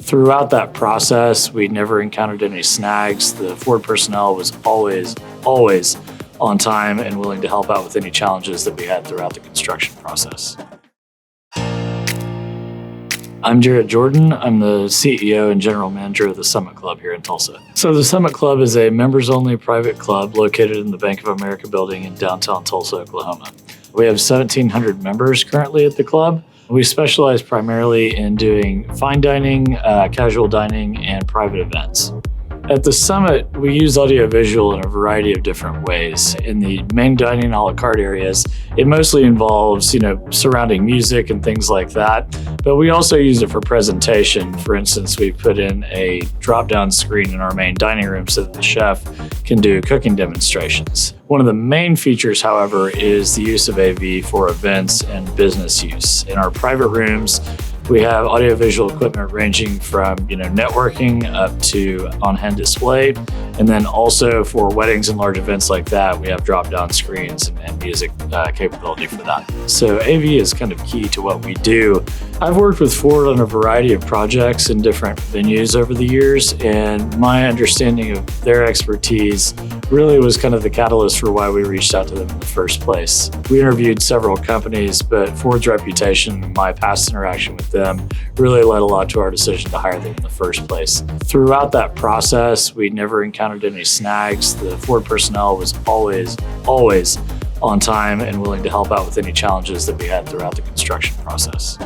Throughout that process, we never encountered any snags. The Ford personnel was always on time and willing to help out with any challenges that we had throughout the construction process. I'm Jared Jordan. I'm the CEO and general manager of the Summit Club here in Tulsa. So the Summit Club is a members-only private club located in the Bank of America building in downtown Tulsa, Oklahoma. We have 1,700 members currently at the club. We specialize primarily in doing fine dining, casual dining, and private events. At the Summit, we use audiovisual in a variety of different ways. In the main dining a la carte areas, it mostly involves, surrounding music and things like that. But we also use it for presentation. For instance, we put in a drop-down screen in our main dining room so that the chef can do cooking demonstrations. One of the main features, however, is the use of AV for events and business use. In our private rooms, we have audiovisual equipment ranging from networking up to on-hand display. And then also for weddings and large events like that, we have drop-down screens and music capability for that. So AV is kind of key to what we do. I've worked with Ford on a variety of projects in different venues over the years, and my understanding of their expertise really was kind of the catalyst for why we reached out to them in the first place. We interviewed several companies, but Ford's reputation and my past interaction with them really led a lot to our decision to hire them in the first place. Throughout that process, we never encountered any snags. The Ford personnel was always on time and willing to help out with any challenges that we had throughout the construction process.